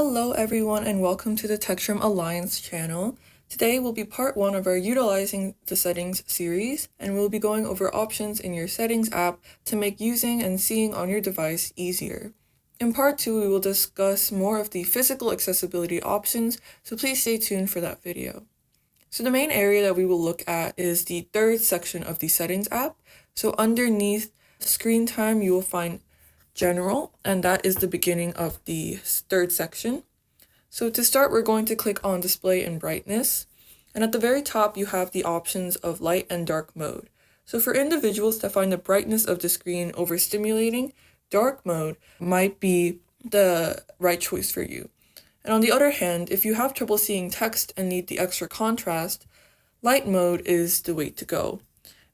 Hello everyone and welcome to the Textrum Alliance channel. Today will be part 1 of our Utilizing the Settings series, and we'll be going over options in your Settings app to make using and seeing on your device easier. In part 2, we will discuss more of the physical accessibility options, so please stay tuned for that video. So the main area that we will look at is the third section of the Settings app. So underneath Screen Time, you will find General, and that is the beginning of the third section. So to start, we're going to click on Display and Brightness, and at the very top you have the options of light and dark mode. So for individuals that find the brightness of the screen overstimulating, dark mode might be the right choice for you. And on the other hand, if you have trouble seeing text and need the extra contrast, light mode is the way to go.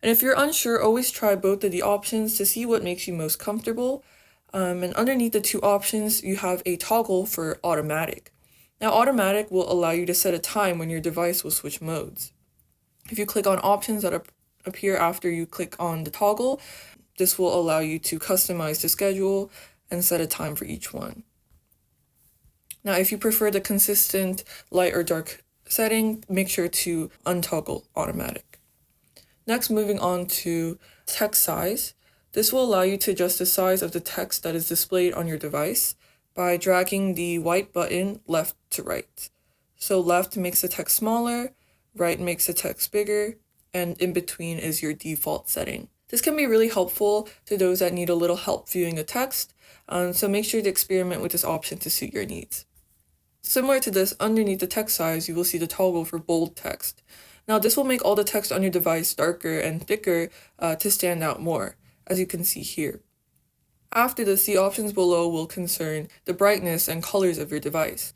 And if you're unsure, always try both of the options to see what makes you most comfortable. And underneath the two options, you have a toggle for automatic. Now, automatic will allow you to set a time when your device will switch modes. If you click on options that appear after you click on the toggle, this will allow you to customize the schedule and set a time for each one. Now, if you prefer the consistent light or dark setting, make sure to untoggle automatic. Next, moving on to text size. This will allow you to adjust the size of the text that is displayed on your device by dragging the white button left to right. So left makes the text smaller, right makes the text bigger, and in between is your default setting. This can be really helpful to those that need a little help viewing the text, so make sure to experiment with this option to suit your needs. Similar to this, underneath the text size, you will see the toggle for bold text. Now this will make all the text on your device darker and thicker to stand out more, as you can see here. After this, the options below will concern the brightness and colors of your device.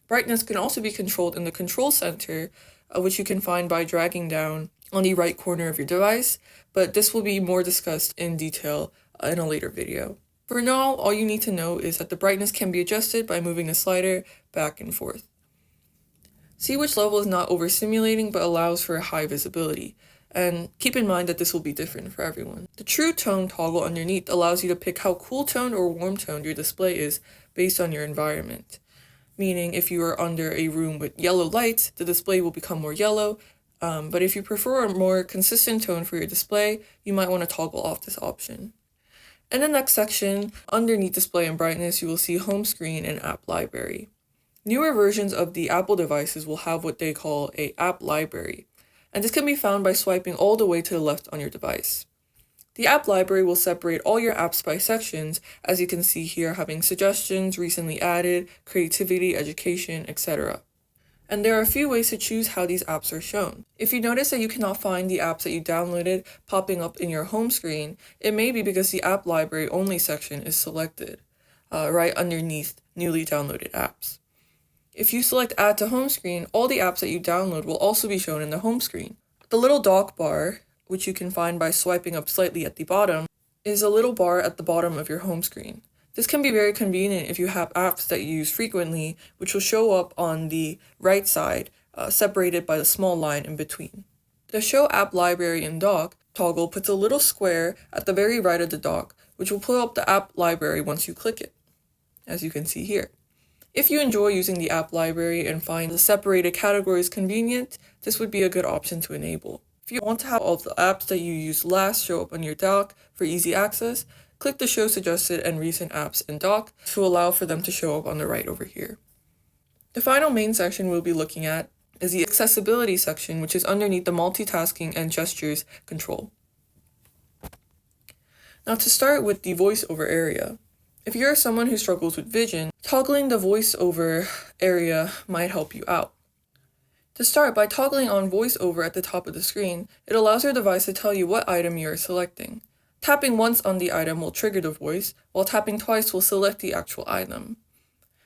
Brightness can also be controlled in the control center, which you can find by dragging down on the right corner of your device, but this will be more discussed in detail in a later video. For now, all you need to know is that the brightness can be adjusted by moving the slider back and forth. See which level is not overstimulating but allows for high visibility. And keep in mind that this will be different for everyone. The True Tone toggle underneath allows you to pick how cool toned or warm toned your display is based on your environment. Meaning if you are under a room with yellow lights, the display will become more yellow. But if you prefer a more consistent tone for your display, you might want to toggle off this option. In the next section, underneath Display and Brightness, you will see Home Screen and App Library. Newer versions of the Apple devices will have what they call an app library, and this can be found by swiping all the way to the left on your device. The app library will separate all your apps by sections, as you can see here, having suggestions, recently added, creativity, education, etc. And there are a few ways to choose how these apps are shown. If you notice that you cannot find the apps that you downloaded popping up in your home screen, it may be because the app library only section is selected, right underneath newly downloaded apps. If you select Add to Home Screen, all the apps that you download will also be shown in the home screen. The little dock bar, which you can find by swiping up slightly at the bottom, is a little bar at the bottom of your home screen. This can be very convenient if you have apps that you use frequently, which will show up on the right side, separated by the small line in between. The Show App Library in Dock toggle puts a little square at the very right of the dock, which will pull up the app library once you click it, as you can see here. If you enjoy using the app library and find the separated categories convenient, this would be a good option to enable. If you want to have all of the apps that you used last show up on your dock for easy access, click the Show Suggested and Recent Apps in Dock to allow for them to show up on the right over here. The final main section we'll be looking at is the Accessibility section, which is underneath the Multitasking and Gestures control. Now to start with the voiceover area. If you're someone who struggles with vision, toggling the voiceover area might help you out. To start, by toggling on voiceover at the top of the screen, it allows your device to tell you what item you are selecting. Tapping once on the item will trigger the voice, while tapping twice will select the actual item.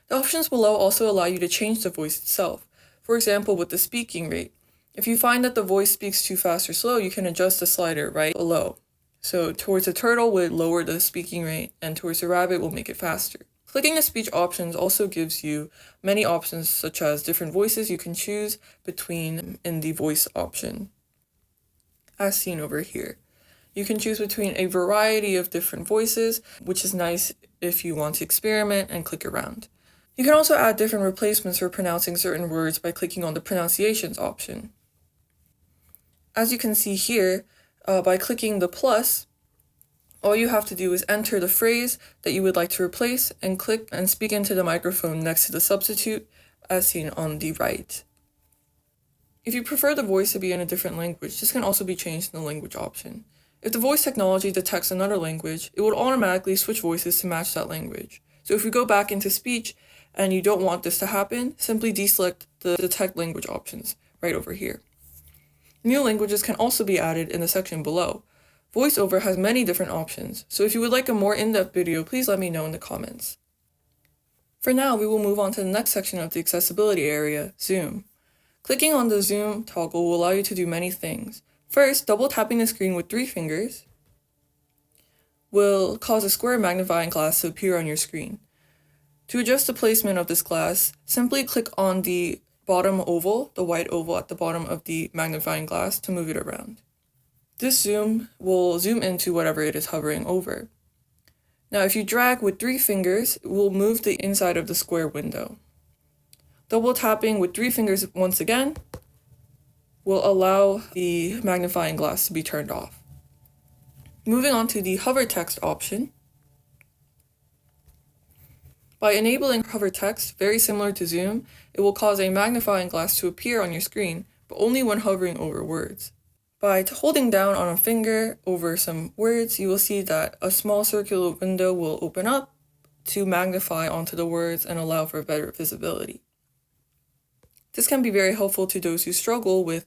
The options below also allow you to change the voice itself. For example, with the speaking rate. If you find that the voice speaks too fast or slow, you can adjust the slider right below. So towards a turtle would lower the speaking rate, and towards a rabbit will make it faster. Clicking the speech options also gives you many options, such as different voices you can choose between in the voice option, as seen over here. You can choose between a variety of different voices, which is nice if you want to experiment and click around. You can also add different replacements for pronouncing certain words by clicking on the pronunciations option. As you can see here, by clicking the plus, all you have to do is enter the phrase that you would like to replace and click and speak into the microphone next to the substitute, as seen on the right. If you prefer the voice to be in a different language, this can also be changed in the language option. If the voice technology detects another language, it will automatically switch voices to match that language. So if we go back into speech and you don't want this to happen, simply deselect the detect language options right over here. New languages can also be added in the section below. VoiceOver has many different options, so if you would like a more in-depth video, please let me know in the comments. For now, we will move on to the next section of the accessibility area, Zoom. Clicking on the Zoom toggle will allow you to do many things. First, double tapping the screen with 3 fingers will cause a square magnifying glass to appear on your screen. To adjust the placement of this glass, simply click on the bottom oval, the white oval at the bottom of the magnifying glass, to move it around. This zoom will zoom into whatever it is hovering over. Now, if you drag with 3 fingers, it will move the inside of the square window. Double tapping with 3 fingers once again will allow the magnifying glass to be turned off. Moving on to the hover text option. By enabling hover text, very similar to Zoom, it will cause a magnifying glass to appear on your screen, but only when hovering over words. By holding down on a finger over some words, you will see that a small circular window will open up to magnify onto the words and allow for better visibility. This can be very helpful to those who struggle with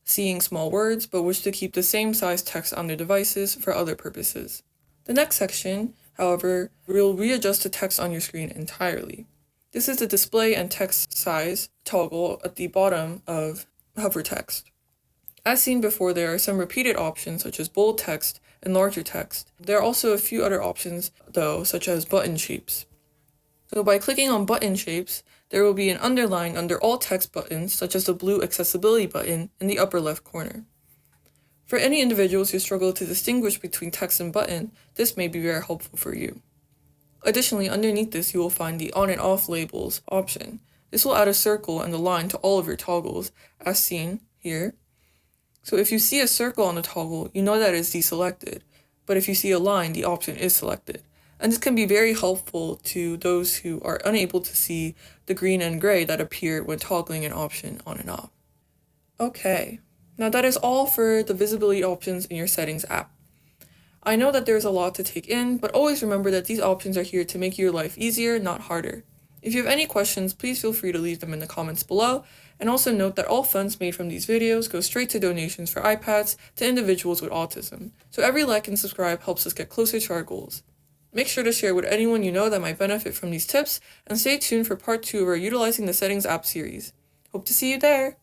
seeing small words but wish to keep the same size text on their devices for other purposes. The next section, however, will readjust the text on your screen entirely. This is the display and text size toggle at the bottom of hover text. As seen before, there are some repeated options such as bold text and larger text. There are also a few other options though, such as button shapes. So by clicking on button shapes, there will be an underline under all text buttons, such as the blue accessibility button in the upper left corner. For any individuals who struggle to distinguish between text and button, this may be very helpful for you. Additionally, underneath this, you will find the on and off labels option. This will add a circle and a line to all of your toggles, as seen here. So if you see a circle on the toggle, you know that it is deselected, but if you see a line, the option is selected. And this can be very helpful to those who are unable to see the green and gray that appear when toggling an option on and off. Okay, now that is all for the visibility options in your settings app. I know that there's a lot to take in, but always remember that these options are here to make your life easier, not harder. If you have any questions, please feel free to leave them in the comments below, and also note that all funds made from these videos go straight to donations for iPads to individuals with autism, so every like and subscribe helps us get closer to our goals. Make sure to share with anyone you know that might benefit from these tips, and stay tuned for part 2 of our Utilizing the Settings app series. Hope to see you there!